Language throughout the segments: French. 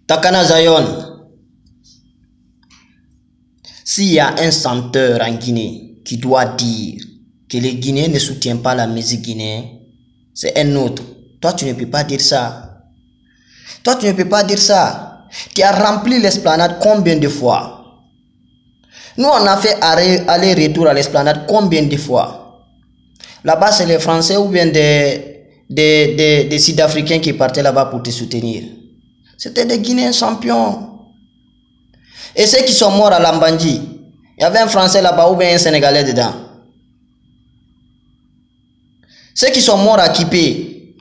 Takana Zion, s'il y a un chanteur en Guinée qui doit dire que les Guinéens ne soutiennent pas la musique guinéenne, c'est un autre. Toi, tu ne peux pas dire ça. Toi, tu ne peux pas dire ça. Tu as rempli l'esplanade combien de fois? Nous, on a fait aller-retour à l'esplanade combien de fois? Là-bas, c'est les Français ou bien des Sud-Africains qui partaient là-bas pour te soutenir. C'était des Guinéens champions. Et ceux qui sont morts à Lambandji, il y avait un Français là-bas ou bien un Sénégalais dedans. Ceux qui sont morts à Kipé,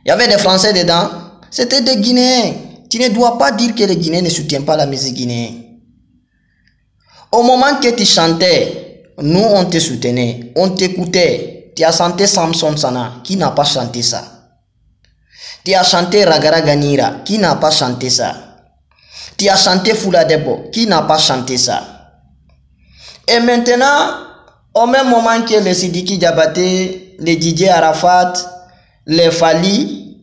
il y avait des Français dedans. C'était des Guinéens. Tu ne dois pas dire que les Guinéens ne soutiennent pas la musique guinéenne. Au moment que tu chantais, nous on te soutenait, on t'écoutait. Tu as chanté Samson Sana, qui n'a pas chanté ça? Tu as chanté Ragara Ganira, qui n'a pas chanté ça? Tu as chanté Fula Debo, qui n'a pas chanté ça? Et maintenant, au même moment que les Sidiki Diabaté, les DJ Arafat, les Fali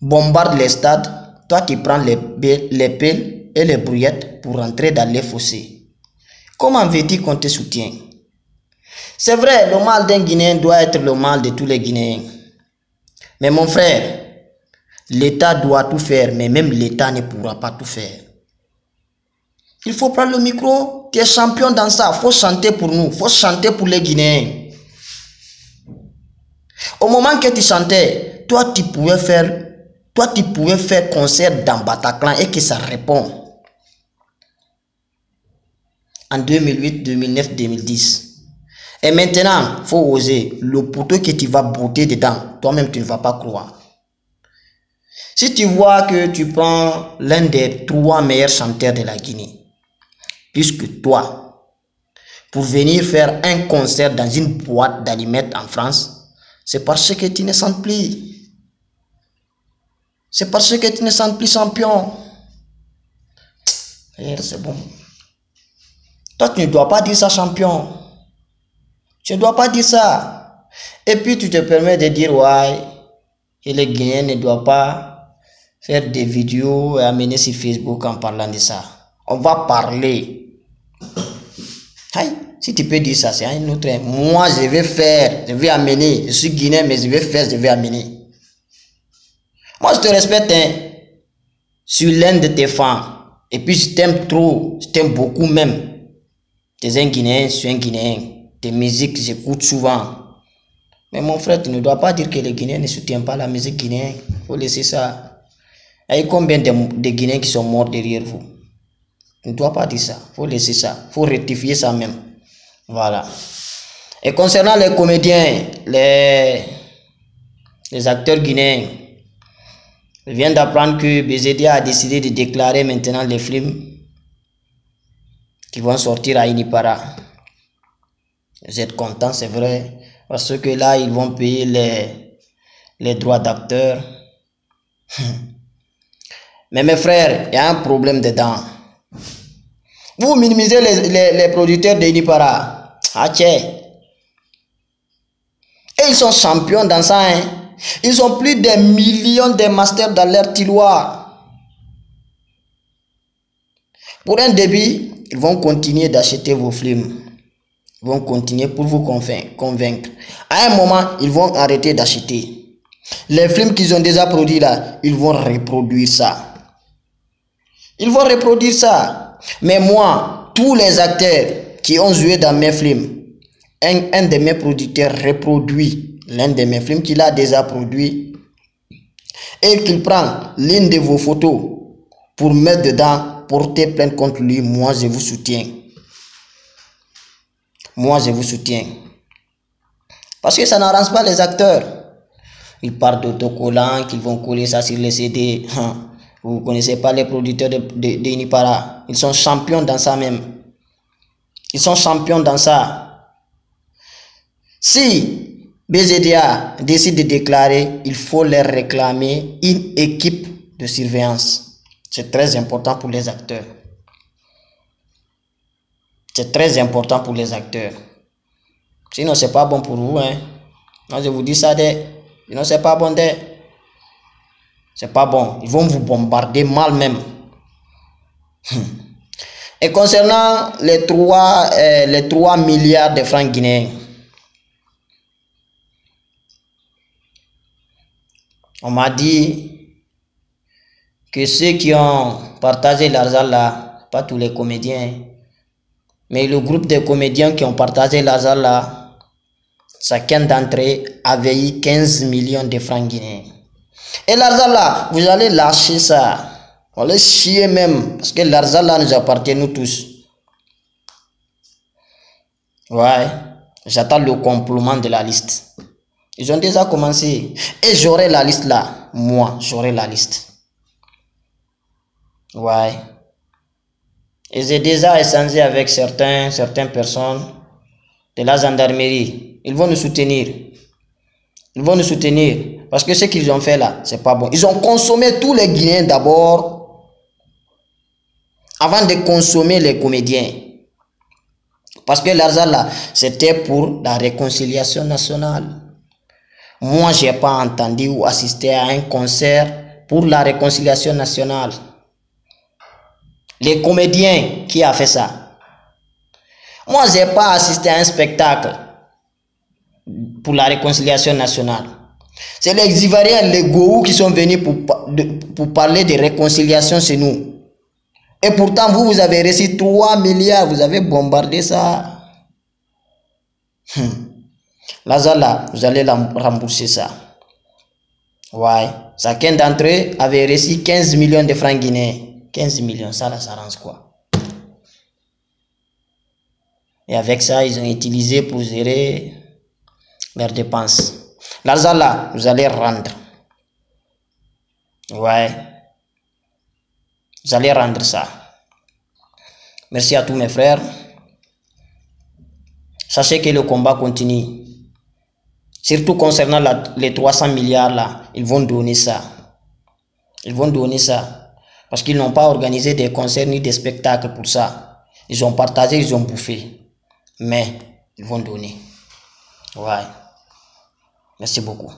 bombardent les stades, toi tu prends les pelles et les brouillettes pour entrer dans les fossés. Comment veux-tu qu'on te soutienne? C'est vrai, le mal d'un Guinéen doit être le mal de tous les Guinéens. Mais mon frère, l'État doit tout faire, mais même l'État ne pourra pas tout faire. Il faut prendre le micro, tu es champion dans ça, il faut chanter pour nous, il faut chanter pour les Guinéens. Au moment que tu chantais, toi tu pouvais faire concert dans Bataclan et que ça répond. En 2008, 2009, 2010. Et maintenant, il faut oser. Le poteau que tu vas botter dedans, toi-même tu ne vas pas croire. Si tu vois que tu prends l'un des 3 meilleurs chanteurs de la Guinée, puisque toi, pour venir faire un concert dans une boîte d'allumettes en France, c'est parce que tu ne sens plus. C'est parce que tu ne sens plus champion. C'est bon. Toi, tu ne dois pas dire ça, champion. Tu ne dois pas dire ça. Et puis, tu te permets de dire, ouais, que les Guinéens ne doivent pas faire des vidéos et amener sur Facebook en parlant de ça. On va parler. Hey, si tu peux dire ça, c'est un autre. Moi, je vais faire, je vais amener. Je suis Guinéen, mais je vais faire, je vais amener. Moi, je te respecte sur l'un de tes fans. Et puis, je t'aime trop, je t'aime beaucoup même. Tu es un Guinéen, je suis un Guinéen. Tes musiques, j'écoute souvent. Mais mon frère, tu ne dois pas dire que les Guinéens ne soutiennent pas la musique guinéenne. Il faut laisser ça. Il y a combien de Guinéens qui sont morts derrière vous? Tu ne dois pas dire ça. Il faut laisser ça. Il faut rectifier ça même. Voilà. Et concernant les comédiens, les acteurs guinéens, je viens d'apprendre que BZD a décidé de déclarer maintenant les films qui vont sortir à Inipara. Vous êtes content, c'est vrai, parce que là, ils vont payer les droits d'acteurs. Mais mes frères, il y a un problème dedans. Vous minimisez les producteurs de Inipara. Ah, tiens. Et ils sont champions dans ça. Hein. Ils ont plus de millions de masters dans leur tiroir. Pour un début, ils vont continuer d'acheter vos films. Ils vont continuer pour vous convaincre. À un moment, ils vont arrêter d'acheter. Les films qu'ils ont déjà produits là, ils vont reproduire ça. Ils vont reproduire ça. Mais moi, tous les acteurs qui ont joué dans mes films, un de mes producteurs reproduit l'un de mes films qu'il a déjà produit et qu'il prend l'une de vos photos pour mettre dedans, porter plainte contre lui, moi je vous soutiens. Moi je vous soutiens. Parce que ça n'arrange pas les acteurs. Ils parlent d'autocollants, qu'ils vont coller ça sur les CD. Vous ne connaissez pas les producteurs de Inipara. Ils sont champions dans ça même. Ils sont champions dans ça. Si BZDA décide de déclarer, il faut leur réclamer une équipe de surveillance. C'est très important pour les acteurs. C'est très important pour les acteurs. Sinon, c'est pas bon pour vous. Hein. Moi, je vous dis ça. Sinon, c'est pas bon. C'est pas bon. Ils vont vous bombarder mal même. Et concernant les 3 milliards de francs guinéens, on m'a dit que ceux qui ont partagé l'argent là, pas tous les comédiens, mais le groupe de comédiens qui ont partagé l'argent là, chacun d'entre eux avait eu 15 millions de francs guinéens. Et l'argent là, vous allez lâcher ça. On allait chier même, parce que l'argent là nous appartient nous tous. Ouais, j'attends le complément de la liste. Ils ont déjà commencé. Et j'aurai la liste là. Moi, j'aurai la liste. Ouais. Et j'ai déjà échangé avec certaines personnes de la gendarmerie. Ils vont nous soutenir. Ils vont nous soutenir. Parce que ce qu'ils ont fait là, c'est pas bon. Ils ont consommé tous les Guinéens d'abord, avant de consommer les comédiens. Parce que l'argent là, c'était pour la réconciliation nationale. Moi, je n'ai pas entendu ou assisté à un concert pour la réconciliation nationale. Les comédiens qui a fait ça. Moi, je n'ai pas assisté à un spectacle pour la réconciliation nationale. C'est les Ivoiriens, les Gourous qui sont venus pour parler de réconciliation chez nous. Et pourtant, vous avez reçu 3 milliards, vous avez bombardé ça. L'argent là, vous allez rembourser ça. Ouais. Chacun d'entre eux avait reçu 15 millions de francs guinéens. 15 millions, ça là, ça rend quoi? Et avec ça, ils ont utilisé pour gérer leurs dépenses. L'argent là, vous allez rendre. Ouais. Vous allez rendre ça. Merci à tous mes frères. Sachez que le combat continue. Surtout concernant les 300 milliards là, ils vont donner ça. Ils vont donner ça. Parce qu'ils n'ont pas organisé des concerts ni des spectacles pour ça. Ils ont partagé, ils ont bouffé. Mais ils vont donner. Ouais. Merci beaucoup.